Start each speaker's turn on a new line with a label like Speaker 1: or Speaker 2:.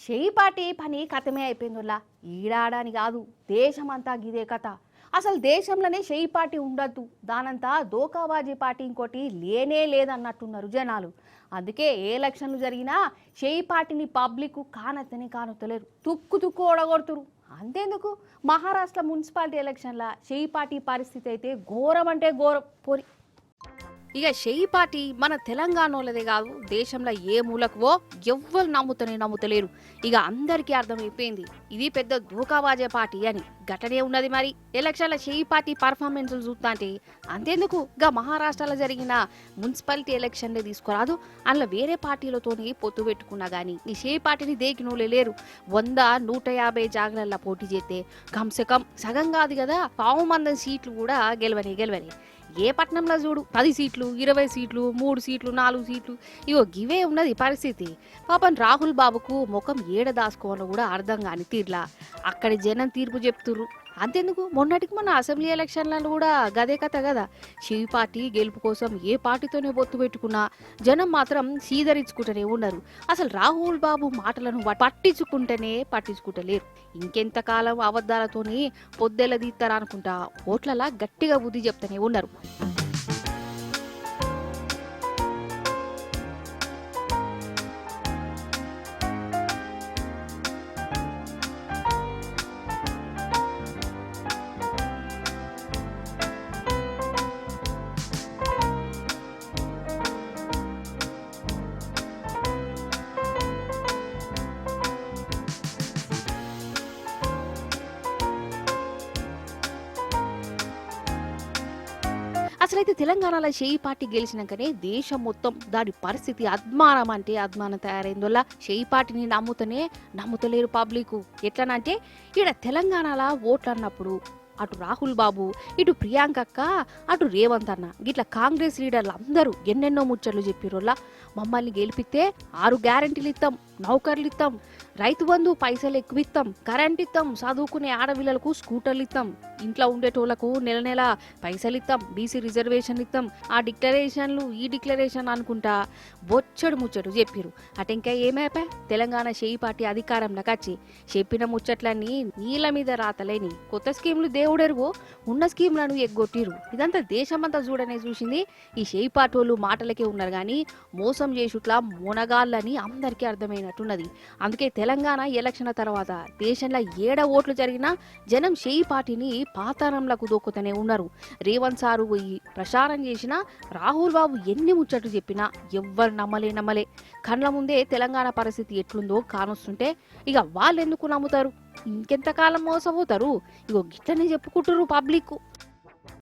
Speaker 1: చేయిపాటి పని కథమే అయిపోయిందిలా. ఈడాడని కాదు, దేశమంతా గిదే కథ. అసలు దేశంలోనే చేయిపాటి ఉండద్దు, దానంతా దోకాబాజీ పార్టీ ఇంకోటి లేనే లేదన్నట్టున్నారు జనాలు. అందుకే ఏ ఎలక్షన్లు జరిగినా చేయిపాటిని పబ్లిక్ కానొత్తలేరు, తుక్కు తుక్కు ఓడగొడుతురు. అంతేందుకు మహారాష్ట్ర మున్సిపాలిటీ ఎలక్షన్ల చేయిపాటి పరిస్థితి అయితే ఘోరం అంటే ఘోరం పోరి. ఇక చేయిపాటి మన తెలంగాణలోదే కాదు, దేశంలో ఏ మూలకువో ఎవ్వరు నమ్ముతలేరు. ఇక అందరికీ అర్థమైపోయింది ఇది పెద్ద దూకాబాజే పార్టీ అని. ఘటనే ఉన్నది మరి ఎలక్షన్ల చేయిపాటి పర్ఫార్మెన్స్ చూస్తా అంటే. అంతేందుకు ఇక మహారాష్ట్రలో జరిగిన మున్సిపాలిటీ ఎలక్షన్లే తీసుకురాదు, అందులో వేరే పార్టీలతోని పొత్తు పెట్టుకున్నా కానీ ఈ చేయిపాటిని దేకినోళ్ళే లేరు. 100-150 జాగలల్లో పోటీ చేస్తే కమ్సే కమ్ సగం కాదు కదా, 1,000 మంది సీట్లు కూడా గెలవని. ఏ పట్టణంలో చూడు 10 సీట్లు, 20 సీట్లు, 3 సీట్లు, 4 సీట్లు, ఇగో గివే ఉన్నది పరిస్థితి. పాపం రాహుల్ బాబుకు ముఖం ఏడ దాసుకోవాలో కూడా అర్థం కాని తీర్లా అక్కడి జనం తీర్పు చెప్తుర్రు. అంతేందుకు మొన్నటికి మన అసెంబ్లీ ఎలక్షన్లలో కూడా గదే కథ కదా. శివి పార్టీ గెలుపు కోసం ఏ పార్టీతోనే బొత్తు పెట్టుకున్నా జనం మాత్రం సీదరించుకుంటూనే ఉన్నారు. అసలు రాహుల్ బాబు మాటలను పట్టించుకుంటలేరు. ఇంకెంతకాలం అబద్ధాలతోని పొద్దెల తీస్తారనుకుంటా ఓట్లలా గట్టిగా బుద్ధి చెప్తూనే ఉన్నారు. అసలైతే తెలంగాణలో చేయి పార్టీ గెలిచినాకనే దేశం మొత్తం దాని పరిస్థితి అద్మానం అంటే అద్మానం తయారైందోలా. చేయి పార్టీని నమ్ముతలేరు పబ్లిక్. ఎట్లనంటే ఈడ తెలంగాణలో ఓట్లు అన్నప్పుడు అటు రాహుల్ బాబు, ఇటు ప్రియాంకక్క, అటు రేవంత్ అన్న, గిట్లా కాంగ్రెస్ లీడర్లు అందరూ ఎన్నెన్నో ముచ్చట్లు చెప్పిరోళ్ళ. మమ్మల్ని గెలిపిస్తే 6 గ్యారెంటీలు ఇస్తాం, నౌకర్లు ఇస్తాం, రైతు బంధు పైసలు ఎక్కువ ఇస్తాం, కరెంట్ ఇస్తాం, చదువుకునే ఆడపిల్లలకు స్కూటర్లు ఇస్తాం, ఇంట్లో ఉండేటోళ్లకు నెల పైసలు ఇస్తాం, బీసీ రిజర్వేషన్లు ఇస్తాం, ఆ డిక్లరేషన్లు ఈ డిక్లరేషన్ అనుకుంటా బొచ్చడు ముచ్చడు చెప్పిరు. అటెంకా ఏమైపా తెలంగాణ చేయి పార్టీ అధికారంలోకి వచ్చి చెప్పిన ముచ్చట్లన్నీ నీళ్ళ మీద రాతలేని కొత్త స్కీములు దేవుడెరువో ఉన్న స్కీములను ఎగ్గొట్టిరు. ఇదంతా దేశమంతా చూసింది. ఈ చేయి పార్టీ వాళ్ళు మాటలకే ఉన్నారు కానీ మోసం చేసుట్లా మొనగాళ్ళని అందరికీ అర్థమైనట్టున్నది. అందుకే తెలంగాణ ఎలక్షన్ తర్వాత దేశంలో ఏడ ఓట్లు జరిగినా జనం చేయి పార్టీని పాతాళంలకు దొక్కుతూనే ఉన్నారు. రేవంత్ సారు పోయి ప్రచారం చేసినా, రాహుల్ బాబు ఎన్ని ముచ్చట్లు చెప్పినా ఎవ్వరు నమ్మలే. కళ్ళ ముందే తెలంగాణ పరిస్థితి ఎట్లుందో కానొస్తుంటే ఇక వాళ్ళెందుకు నమ్ముతారు? ఇంకెంతకాలం మోసపోతారు? ఇగో గిట్టనే చెప్పుకుంటున్నారు పబ్లిక్.